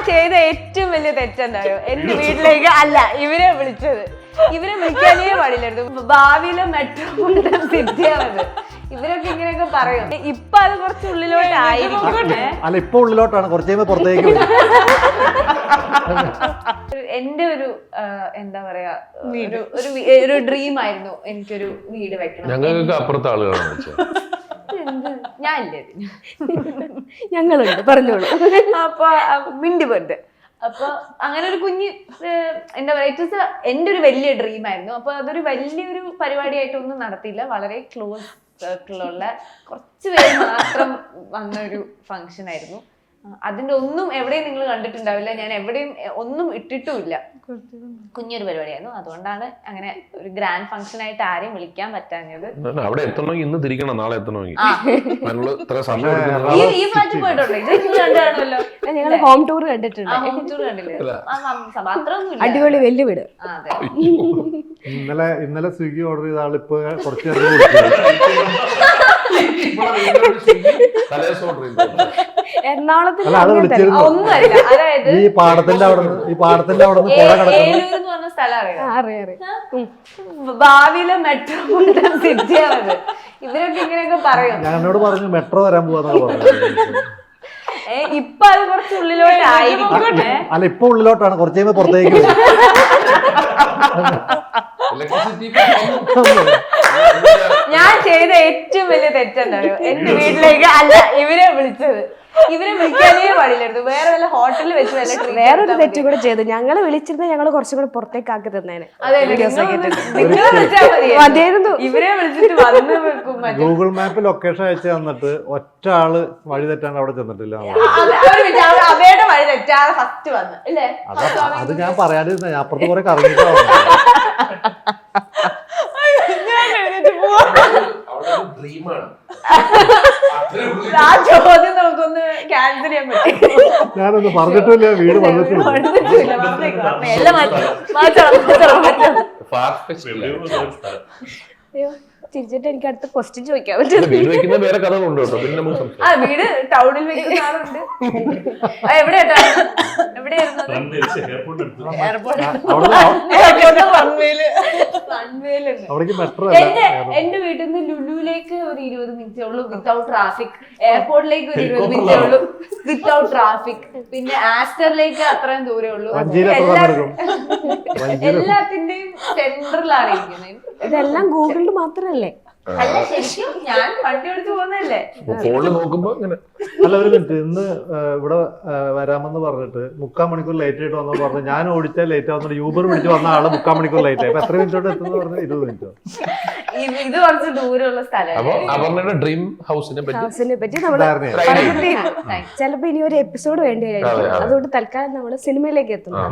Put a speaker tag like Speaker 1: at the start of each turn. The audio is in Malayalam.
Speaker 1: ചെയ്ത ഏറ്റവും വലിയ തെറ്റെന്തായോ, എന്റെ വീട്ടിലേക്ക് അല്ല ഇവരെ വിളിച്ചത്. ഇവരെ വിളിക്കാനേ പാടില്ലായിരുന്നു. ഭാവിയിലെ മെട്രോപൊളിറ്റൻ സിറ്റിയാണത്. ഇവരൊക്കെ ഇങ്ങനെയൊക്കെ പറയും. ഇപ്പൊ അത് കുറച്ച് ഉള്ളിലോട്ടായിരിക്കും.
Speaker 2: അല്ല, ഇപ്പൊ ഉള്ളിലോട്ടാണ്, കുറച്ച് കഴിയുമ്പോ പുറത്തേക്ക്.
Speaker 1: എന്റെ ഒരു എന്താ പറയാ, ഒരു ഡ്രീം ആയിരുന്നു എനിക്കൊരു വീട് വെക്കണം.
Speaker 3: ഞങ്ങൾക്ക് അപ്പുറത്തെ ആളുകളാണ്
Speaker 1: ഞാനില്ലേ,
Speaker 4: ഞങ്ങളുണ്ട്, പറഞ്ഞോളൂ.
Speaker 1: അപ്പൊ മിണ്ടി പോയിട്ട് അപ്പൊ അങ്ങനെ ഒരു കുഞ്ഞ് എന്താ പറയാ, ഇറ്റ് ഇസ് എന്റെ ഒരു വലിയ ഡ്രീം ആയിരുന്നു. അപ്പൊ അതൊരു വലിയൊരു പരിപാടിയായിട്ടൊന്നും നടത്തിയില്ല. വളരെ ക്ലോസ് സർക്കിളുള്ള കുറച്ച് പേര് മാത്രം വന്ന ഒരു ഫംഗ്ഷൻ ആയിരുന്നു. അതിന്റെ ഒന്നും എവിടെയും നിങ്ങൾ കണ്ടിട്ടുണ്ടാവില്ല. ഞാൻ എവിടെയും ഒന്നും ഇട്ടിട്ടുമില്ല. കുഞ്ഞൊരു പരിപാടിയായിരുന്നു. അതുകൊണ്ടാണ് അങ്ങനെ ഒരു ഗ്രാൻഡ് ഫംഗ്ഷൻ ആയിട്ട് ആരെയും വിളിക്കാൻ പറ്റാഞ്ഞത്.
Speaker 3: അവിടെ എത്തണമെങ്കിൽ ഇന്ന് തിരിക്കണം, നാളെ എത്തണമെങ്കിൽ.
Speaker 1: ഈ ഫ്ലാറ്റിൽ പോയിട്ടുണ്ടോ? ഇത് നിങ്ങൾ കണ്ടാണല്ലോ.
Speaker 4: ഞങ്ങൾ ഹോം ടൂർ കണ്ടിട്ടുണ്ട്.
Speaker 1: ഹോം ടൂർ കണ്ടില്ലേ? മാത്രമൊന്നും
Speaker 4: അടിപൊളി വലിയ വീട്.
Speaker 1: അതെ.
Speaker 2: ഇന്നലെ സ്വിഗ്ഗി ഓർഡർ ചെയ്ത ആൾ ഇപ്പൊ കുറച്ച്
Speaker 4: എറണാകുളത്തിൽ
Speaker 1: ഒന്നുമല്ല. അതായത്
Speaker 2: ഈ പാടത്തിന്റെ അവിടെ
Speaker 1: ഏലൂരെന്ന് പറഞ്ഞ സ്ഥലം അറിയാം. ഭാവിയിലെ മെട്രോപൊളിറ്റൻ സിറ്റിയാണത്. ഇവരൊക്കെ ഇങ്ങനെയൊക്കെ പറയും.
Speaker 2: ഞാനോട് പറഞ്ഞു മെട്രോ വരാൻ പോവാന്നാണ് പറഞ്ഞത്.
Speaker 1: ഇപ്പൊ അത് കുറച്ച് ഉള്ളിലോട്ടായിരിക്കും.
Speaker 2: അല്ല, ഇപ്പൊ ഉള്ളിലോട്ടാണ്, കുറച്ച് കഴിയുമ്പോ പുറത്തേക്ക്.
Speaker 1: ഞാൻ ചെയ്ത ഏറ്റവും വലിയ തെറ്റെന്തായോ, എന്റെ വീട്ടിലേക്ക് അല്ല ഇവരെ വിളിച്ചത്. ഇവരെ വിളിക്കാനേ പാടില്ലായിരുന്നു. വേറെ വല്ല ഹോട്ടലിൽ വെച്ച് വല്ല
Speaker 4: വേറൊരു തെറ്റ് കൂടെ ചെയ്തു. ഞങ്ങള് വിളിച്ചിരുന്ന ഞങ്ങള് കുറച്ചും കൂടെ പുറത്തേക്ക് ആക്കി തന്നേനെ.
Speaker 1: മതിയായിരുന്നു. ഇവരെ വിളിച്ചിട്ട് വന്ന് വെക്കും.
Speaker 2: ഗൂഗിൾ മാപ്പ് ലൊക്കേഷൻ അയച്ചു തന്നിട്ട് ഒറ്റ ആള് വഴി തെറ്റാണ്ട് അവിടെ ചെന്നിട്ടില്ല.
Speaker 1: അവയുടെ വഴി തെറ്റാതെ ഫസ്റ്റ് വന്ന് അല്ലേ?
Speaker 2: അത് ഞാൻ പറയാതിരുന്ന, ഞാൻ അപ്പുറത്ത് കുറെ കറങ്ങിട്ടോ.
Speaker 1: ആ ചോദ്യം നമുക്കൊന്ന് ക്യാൻസൽ ചെയ്യാൻ പറ്റും.
Speaker 2: ഞാനൊന്ന് പറഞ്ഞിട്ടില്ല, വീട് വന്നിട്ടില്ല.
Speaker 4: അയ്യോ, ചിരിച്ചിട്ട് എനിക്ക് അടുത്ത ക്വസ്റ്റ്യൻ ചോദിക്കാൻ പറ്റും.
Speaker 3: വീട് വെക്കുന്ന വേറെ കഥകളുണ്ട് കേട്ടോ. പിന്നെ നമുക്ക്
Speaker 1: വീട് ടൗണിൽ വെക്കുന്ന ആളുണ്ട്. എവിടെയായിരുന്നു? എന്റെ വീട്ടിൽ നിന്ന് ലുലുവിലേക്ക് ഒരു 20 മിനിറ്റേ ഉള്ളൂ വിത്തൗട്ട് ട്രാഫിക്. എയർപോർട്ടിലേക്ക് ഒരു 20 മിനിറ്റേ ഉള്ളൂ വിത്തൗട്ട് ട്രാഫിക്. പിന്നെ ആസ്റ്ററിലേക്ക് അത്രയും ദൂരേ ഉള്ളൂ. എല്ലാത്തിന്റെയും സെൻട്രലാണ് ഇരിക്കുന്നത്.
Speaker 4: ഇതെല്ലാം ഗൂഗിളിൽ മാത്രല്ലേ?
Speaker 1: അല്ല, ശരിക്കും ഞാൻ വണ്ടി എടുത്ത് പോകുന്നതല്ലേ.
Speaker 3: ഫോണിൽ നോക്കുമ്പോ ഇങ്ങനെ.
Speaker 2: അല്ല, ഒരു മിനിറ്റ്, ഇന്ന് ഇവിടെ വരാമെന്ന് പറഞ്ഞിട്ട് 3/4 മണിക്കൂർ ലേറ്റ് ആയിട്ട് വന്നു പറഞ്ഞു. ഞാൻ ഓടിച്ചാൽ ലേറ്റ് ആവുന്നുണ്ട്. യൂബർ പിടിച്ച് വന്ന ആള് 3/4 മണിക്കൂർ ലേറ്റ് ആയി. അപ്പൊ എത്ര മിനിറ്റോട്ട് എത്തുന്ന പറഞ്ഞു? 20 മിനിറ്റോ.
Speaker 1: ഇത് കുറച്ച് ദൂരമുള്ള സ്ഥലം.
Speaker 3: ഡ്രീം ഹൗസിനെ
Speaker 4: പറ്റി നമ്മള് ചിലപ്പോ ഇനി ഒരു എപ്പിസോഡ് വേണ്ടി വരും. അതുകൊണ്ട് തൽക്കാലം നമ്മള് സിനിമയിലേക്ക് എത്തുന്നു.